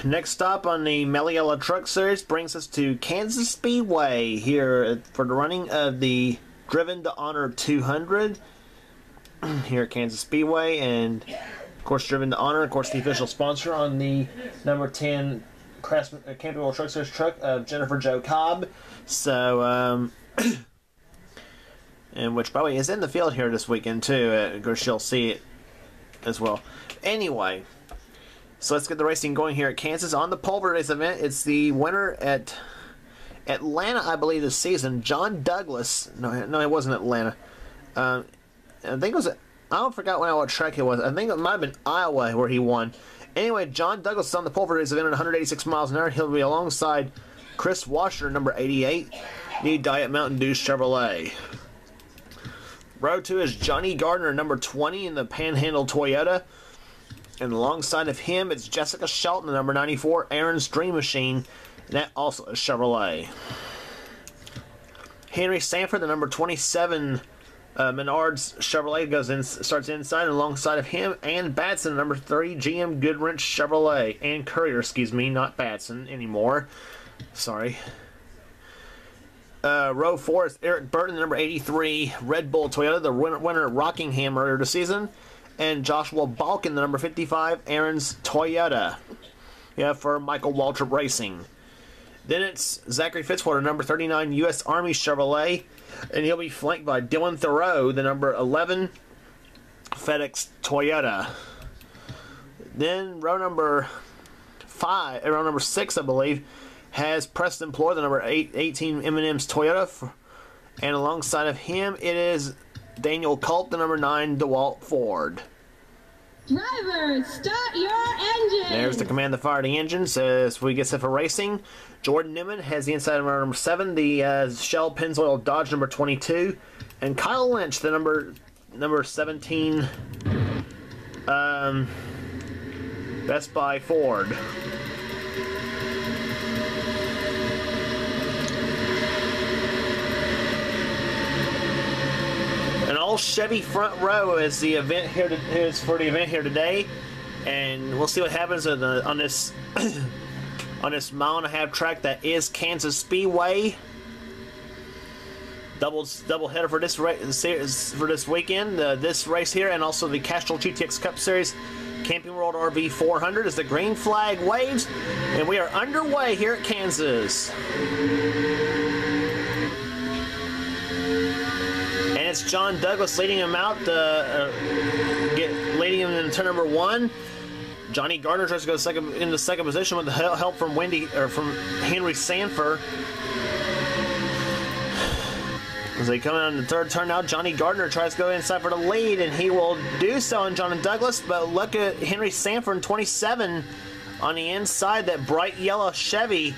next stop on the Mello Truck Series brings us to Kansas Speedway here for the running of the Driven to Honor 200 here at Kansas Speedway, and of course Driven to Honor, of course the official sponsor on the number 10 Camping World Truck Series truck of Jennifer Jo Cobb. So, and which by the way is in the field here this weekend too. Of course you'll see it as well. Anyway. So let's get the racing going here at Kansas. On the Pulver-Race event, it's the winner at Atlanta, I believe, this season. John Douglas. No, it wasn't Atlanta. I think it was. I forgot what track it was. I think it might have been Iowa where he won. Anyway, John Douglas is on the Pulver-Race event at 186 miles an hour. He'll be alongside Chris Washer, number 88, the Diet Mountain Dew Chevrolet. Row 2 is Johnny Gardner, number 20, in the Panhandle Toyota. And alongside of him, it's Jessica Shelton, number 94, Aaron's Dream Machine, and that also is Chevrolet. Henry Sanford, the number 27 Menards Chevrolet, starts inside, and alongside of him, Ann Batson, number 3 GM Goodwrench Chevrolet. Ann Courier, excuse me, not Batson anymore. Sorry. Row 4 is Eric Burton, number 83 Red Bull Toyota, the winner at Rockingham earlier this season. And Joshua Balkin, the number 55, Aaron's Toyota. Yeah, for Michael Waltrip Racing. Then it's Zachary Fitzwater, number 39, U.S. Army Chevrolet. And he'll be flanked by Dylan Thoreau, the number 11, FedEx Toyota. Then row number 6, I believe, has Preston Ploy, the number 18 M&M's Toyota. And alongside of him, it is Daniel Culp, the number 9 DeWalt Ford. Drivers, start your engine! There's the command to fire the engines as we get set for racing. Jordan Newman has the inside of number 7, the Shell Pennzoil Dodge number 22. And Kyle Lynch, the number 17 Best Buy Ford. An all Chevy front row is the event here. Is for the event here today, and we'll see what happens on this on this mile-and-a-half track that is Kansas Speedway. Double header for this weekend. This race here, and also the Castrol GTX Cup Series Camping World RV 400 as the green flag waves, and we are underway here at Kansas. And it's John Douglas leading him out, leading him in turn number 1. Johnny Gardner tries to go into second position with the help from from Henry Sanford. As they come in the third turn now, Johnny Gardner tries to go inside for the lead, and he will do so on John Douglas. But look at Henry Sanford in 27 on the inside, that bright yellow Chevy.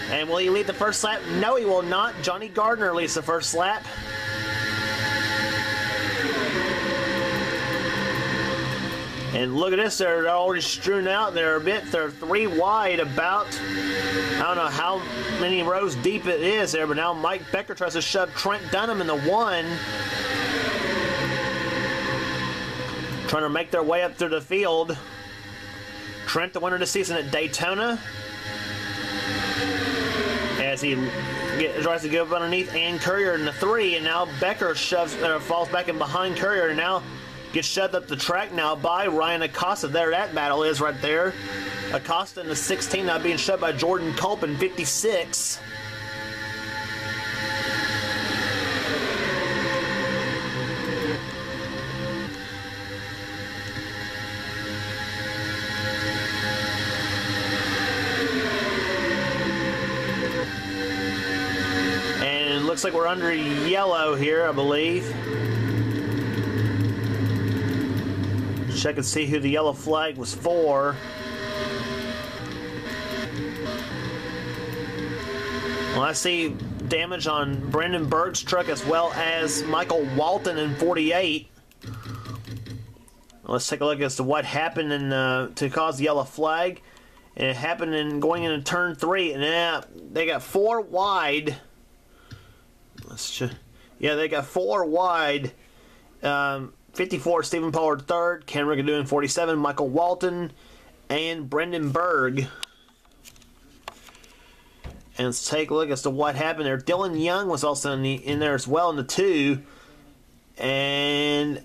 And will he lead the first lap? No, he will not. Johnny Gardner leads the first lap. And look at this, they're already strewn out. They're 3 wide about. I don't know how many rows deep it is there, but now Mike Becker tries to shove Trent Dunham in the 1. Trying to make their way up through the field. Trent, the winner this season at Daytona. As he tries to go up underneath Ann Courier in the 3, and now Becker falls back in behind Courier, and now gets shoved up the track now by Ryan Acosta. There that battle is right there. Acosta in the 16 now being shoved by Jordan Culp in 56. And it looks like we're under yellow here, I believe. Check and see who the yellow flag was for. Well, I see damage on Brendan Berg's truck as well as Michael Walton in 48. Let's take a look as to what happened to cause the yellow flag. And it happened going into turn 3, and they got 4 wide. They got 4 wide. 54 Stephen Pollard 3rd, Ken Rigadoon 47, Michael Walton and Brendan Berg. And let's take a look as to what happened there. Dylan Young was also in there as well in the 2. And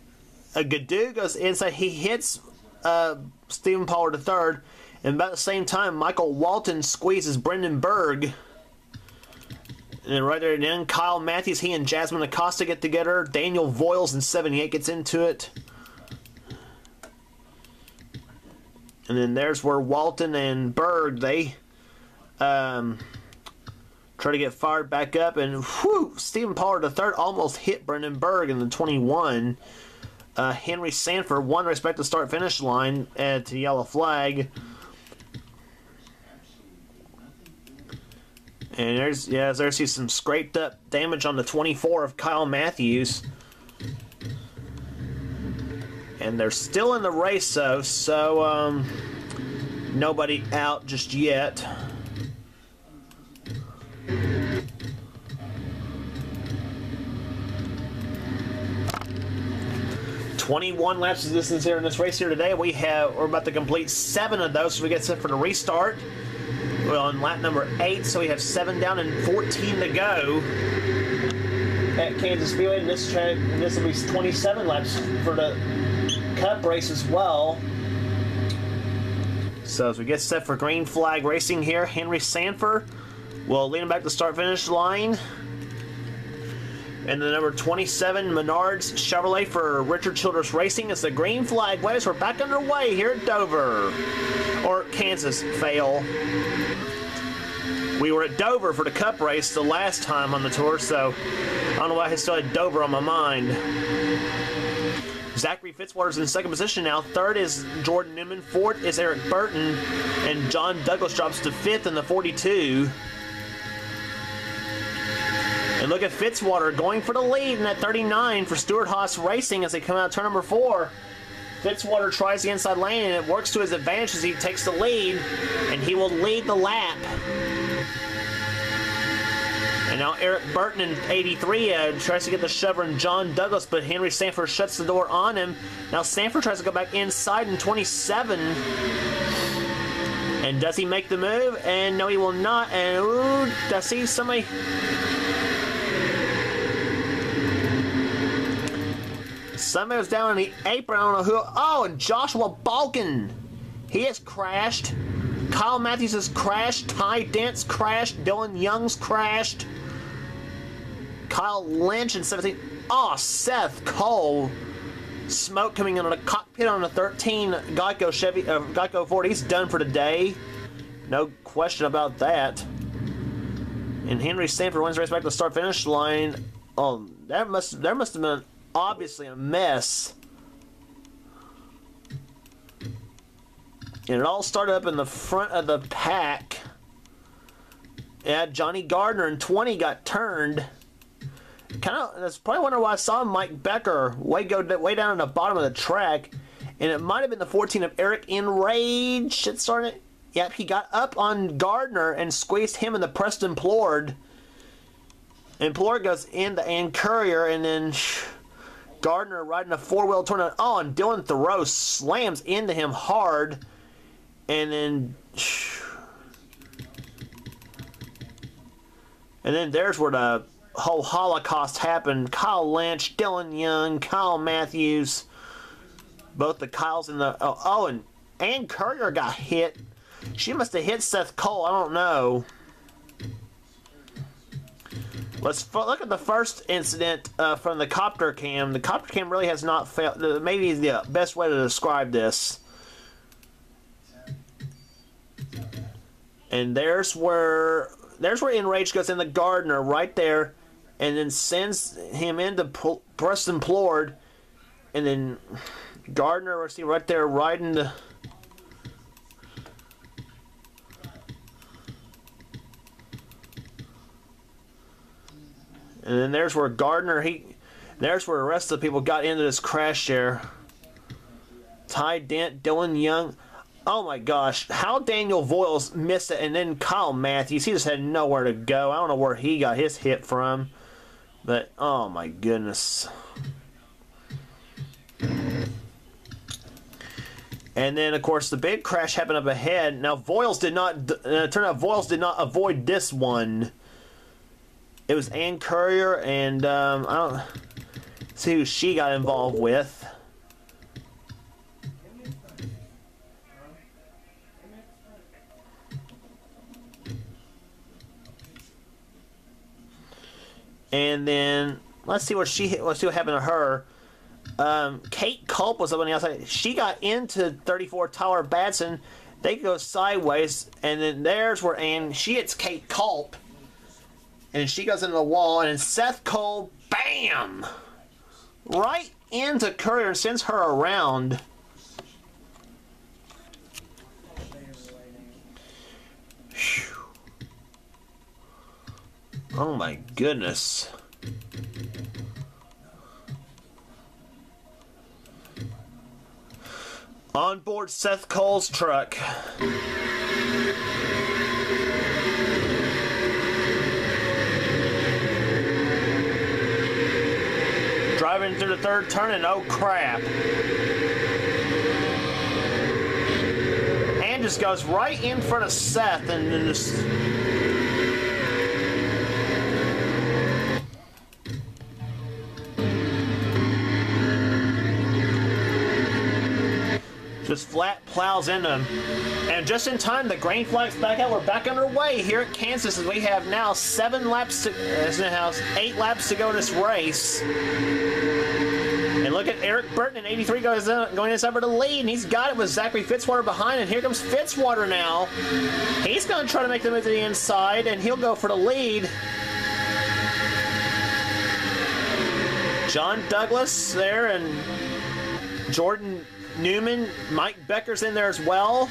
Gadoo goes inside. He hits Stephen Pollard III. And about the same time, Michael Walton squeezes Brendan Berg. And then right there, then Kyle Matthews, he and Jasmine Acosta get together. Daniel Voiles in 78 gets into it. And then there's where Walton and Berg, they try to get fired back up. And whew, Stephen Pollard III almost hit Brendan Berg in the 21. Henry Sanford won respective start-finish line at the yellow flag. And there's some scraped up damage on the 24 of Kyle Matthews. And they're still in the race though, so nobody out just yet. "21 laps of distance here in this race here today. We're about to complete 7 of those, so we get set for the restart. We're on lap number 8, so we have 7 down and 14 to go at Kansas Speedway. And this will be 27 laps for the Cup race as well. So as we get set for green flag racing here, Henry Sanford will lead him back to start-finish line. And the number 27 Menards Chevrolet for Richard Childress Racing. It's the green flag race. We're back underway here at Dover. Or Kansas, fail. We were at Dover for the Cup race the last time on the tour, so I don't know why I still had Dover on my mind. Zachary Fitzwater's in second position now. Third is Jordan Newman. Fourth is Eric Burton. And John Douglas drops to 5th in the 42. And look at Fitzwater going for the lead in that 39 for Stuart Haas Racing as they come out of turn number 4. Fitzwater tries the inside lane, and it works to his advantage as he takes the lead, and he will lead the lap. And now Eric Burton in 83 tries to get the shove in John Douglas, but Henry Sanford shuts the door on him. Now Sanford tries to go back inside in 27. And does he make the move? And no, he will not. And ooh, I see somebody... Somebody was down on the apron. I don't know who. Oh, and Joshua Balkin. He has crashed. Kyle Matthews has crashed. Ty Dent's crashed. Dylan Young's crashed. Kyle Lynch in 17. Oh, Seth Cole. Smoke coming in on the cockpit on a 13 Geico Ford. He's done for the day. No question about that. And Henry Sanford wins the race back to the start-finish line. Oh, there must have been obviously a mess. And it all started up in the front of the pack. Yeah, Johnny Gardner in 20 got turned. That's probably wonder why I saw Mike Becker way down at the bottom of the track. And it might have been the 14 of Eric Enrage that started. Yep, he got up on Gardner and squeezed him in the Preston Plord. And Plord goes into Ann Courier, and then Gardner riding a four-wheel tornado. Oh, and Dylan Thoreau slams into him hard. And then there's where the whole Holocaust happened. Kyle Lynch, Dylan Young, Kyle Matthews. Both the Kyles in the... Oh, and Ann Courier got hit. She must have hit Seth Cole. I don't know. Let's look at the first incident from the copter cam. The copter cam really has not failed. Maybe the best way to describe this. And there's where Enrage goes in the Gardner right there, and then sends him into Preston Plord, and then Gardner, see right there riding the... And then there's where Gardner, there's where the rest of the people got into this crash there. Ty Dent, Dylan Young. Oh my gosh, how Daniel Voiles missed it, and then Kyle Matthews, he just had nowhere to go. I don't know where he got his hit from, but oh my goodness. And then, of course, the big crash happened up ahead. Now, Voiles did not... turned out Voiles did not avoid this one. It was Ann Courier, and I don't see who she got involved with. And then let's see what happened to her. Kate Culp was up on the outside. She got into 34 Tyler Batson. They go sideways, and then there's where Ann. She hits Kate Culp, and she goes into the wall, and then Seth Cole, bam, right into Courier and sends her around. Whew. Oh my goodness. On board Seth Cole's truck. Driving through the third turn, and oh crap. And just goes right in front of Seth and then just flat plows into him. And just in time, the green flag's back out. We're back underway here at Kansas as we have now 8 laps to go in this race. And look at Eric Burton in 83 going inside for the lead, and he's got it with Zachary Fitzwater behind, and here comes Fitzwater now. He's going to try to make the move to the inside, and he'll go for the lead. John Douglas there, and Jordan Newman, Mike Becker's in there as well.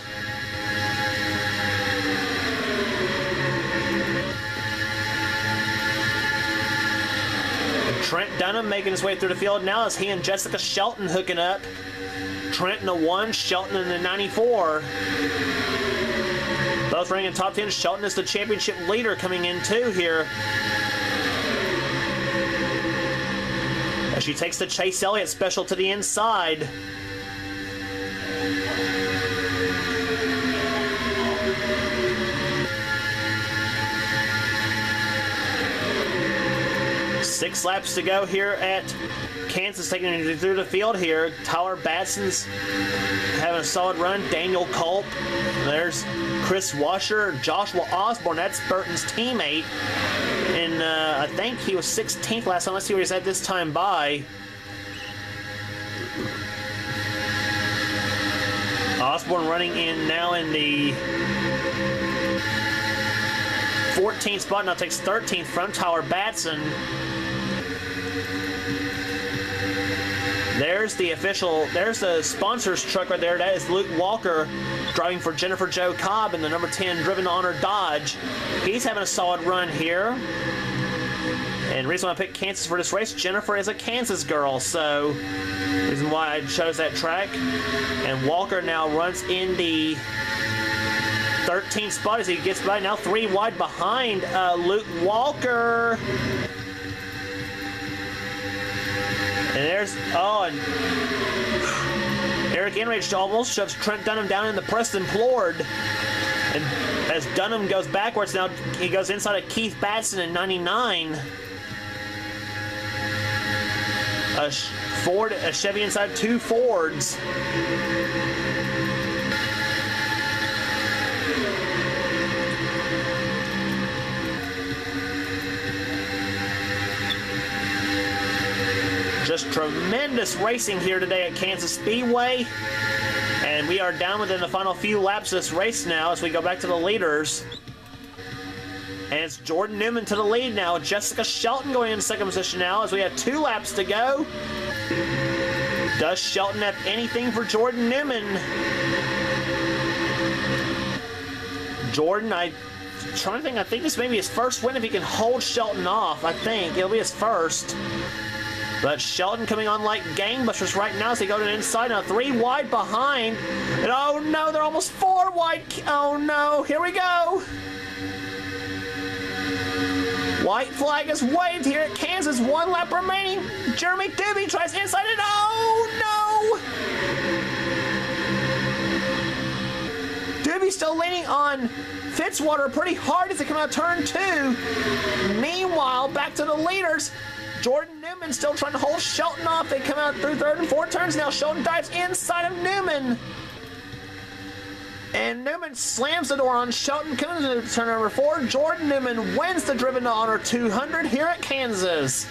Trent Dunham making his way through the field now as he and Jessica Shelton hooking up. Trent in the 1, Shelton in the 94. Both running in top 10. Shelton is the championship leader coming in too here. As she takes the Chase Elliott special to the inside. Six laps to go here at Kansas, taking it through the field here. Tyler Batson's having a solid run. Daniel Culp. There's Chris Washer. Joshua Osborne, that's Burton's teammate. And I think he was 16th last time. Let's see where he's at this time by. Osborne running in now in the 14th spot. Now takes 13th from Tyler Batson. There's the sponsor's truck right there. That is Luke Walker driving for Jennifer Jo Cobb in the number 10 Driven to Honor Dodge. He's having a solid run here. And the reason why I picked Kansas for this race, Jennifer is a Kansas girl, so reason why I chose that track. And Walker now runs in the 13th spot as he gets by now 3 wide behind Luke Walker. And there's, and Eric Enrage almost shoves Trent Dunham down in the Preston Plord. And as Dunham goes backwards now, he goes inside of Keith Batson in 99. A Chevy inside 2 Fords. Just tremendous racing here today at Kansas Speedway. And we are down within the final few laps of this race now as we go back to the leaders. And it's Jordan Newman to the lead now. Jessica Shelton going in second position now as we have 2 laps to go. Does Shelton have anything for Jordan Newman? Jordan, I'm trying to think. I think this may be his first win if he can hold Shelton off. I think it'll be his first. But Shelton coming on like gangbusters right now as they go to the inside. Now 3 wide behind. And oh no, they're almost 4 wide. Oh no, here we go. White flag is waved here at Kansas. 1 lap remaining. Jeremy Doobie tries inside it. Oh He's still leaning on Fitzwater pretty hard as they come out turn 2. Meanwhile, back to the leaders. Jordan Newman still trying to hold Shelton off. They come out through third and fourth turns now. Shelton dives inside of Newman. And Newman slams the door on Shelton. Comes into turn number 4. Jordan Newman wins the Driven to Honor 200 here at Kansas.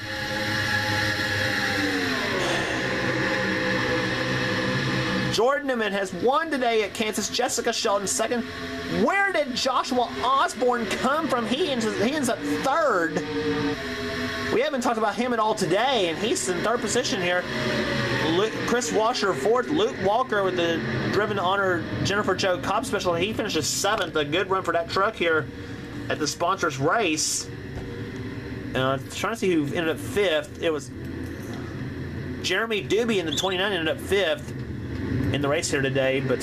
Jordan Newman has won today at Kansas. Jessica Shelton second. Where did Joshua Osborne come from? He ends up third. We haven't talked about him at all today, and he's in third position here. Chris Washer fourth. Luke Walker with the Driven to Honor Jennifer Jo Cobb special. He finishes 7th. A good run for that truck here at the sponsors race. Trying to see who ended up 5th. It was Jeremy Doobie in the 29 ended up 5th in the race here today, but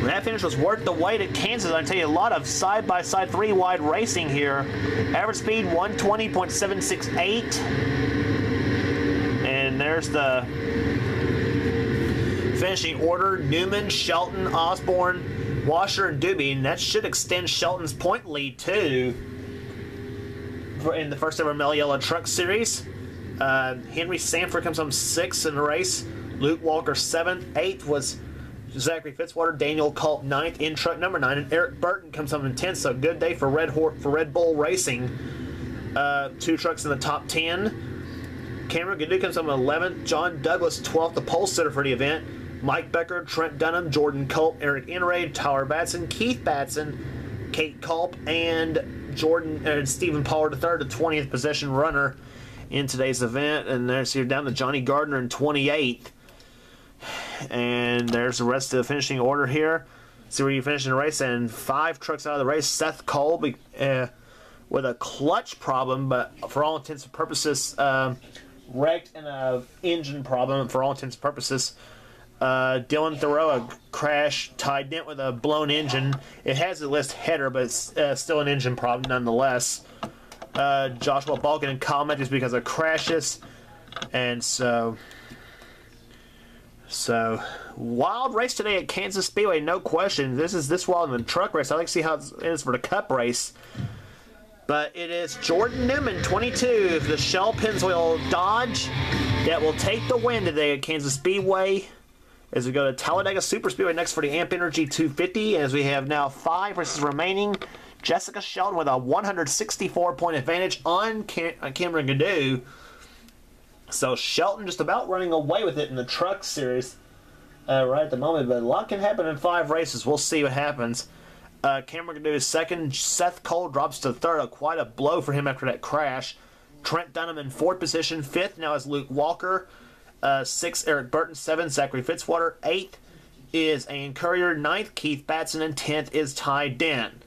that finish was worth the wait at Kansas. I tell you, a lot of side-by-side 3-wide racing here. Average speed 120.768. And there's the finishing order. Newman, Shelton, Osborne, Washer, and Doobie. And that should extend Shelton's point lead too in the first ever Mello Yello Truck Series. Henry Sanford comes home 6th in the race. Luke Walker 7th. 8th was Zachary Fitzwater. Daniel Culp 9th in truck number 9. And Eric Burton comes home in 10th. So good day for Red Bull Racing. 2 trucks in the top 10. Cameron Gadu comes home in 11th. John Douglas 12th, the pole sitter for the event. Mike Becker, Trent Dunham, Jordan Culp, Eric Enraid, Tyler Batson, Keith Batson, Kate Culp, and Stephen Pollard III, the 20th position runner in today's event. And there's you're down to Johnny Gardner in 28th. And there's the rest of the finishing order here. See where you finish in the race. And 5 trucks out of the race. Seth Cole with a clutch problem, but for all intents and purposes, wrecked in an engine problem. For all intents and purposes, Dylan Thoreau, a crash, Ty Dent with a blown engine. It has a list header, but it's still an engine problem nonetheless. Joshua Balkin and Kyle Matthews because of crashes. And so wild race today at Kansas Speedway, no question. This is this wild in the truck race. I'd like to see how it is for the Cup race. But it is Jordan Newman, 22, the Shell Pennzoil Dodge, that will take the win today at Kansas Speedway. As we go to Talladega Super Speedway next for the Amp Energy 250, as we have now 5 races remaining. Jessica Shelton with a 164-point advantage on Cameron Gadu. So Shelton just about running away with it in the truck series right at the moment. But a lot can happen in 5 races. We'll see what happens. Cameron Gadu is second. Seth Cole drops to third. Quite a blow for him after that crash. Trent Dunham in 4th position. 5th now is Luke Walker. 6th, Eric Burton. 7th, Zachary Fitzwater. 8th is Ian Courier. 9th, Keith Batson. And 10th is Ty Dent.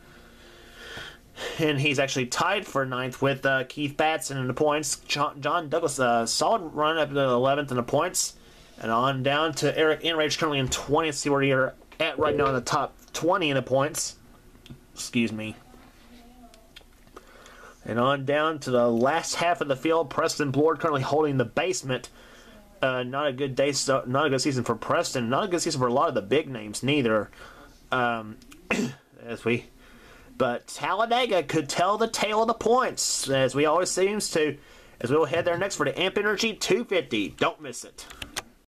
And he's actually tied for 9th with Keith Batson in the points. John Douglas, a solid run up to 11th in the points. And on down to Eric Enrage, currently in 20th. See where you're at right now in the top 20 in the points. Excuse me. And on down to the last half of the field. Preston Blord currently holding the basement. Not a good day, not a good season for Preston. Not a good season for a lot of the big names neither. But Talladega could tell the tale of the points, as we always seems to. As we will head there next for the Amp Energy 250. Don't miss it.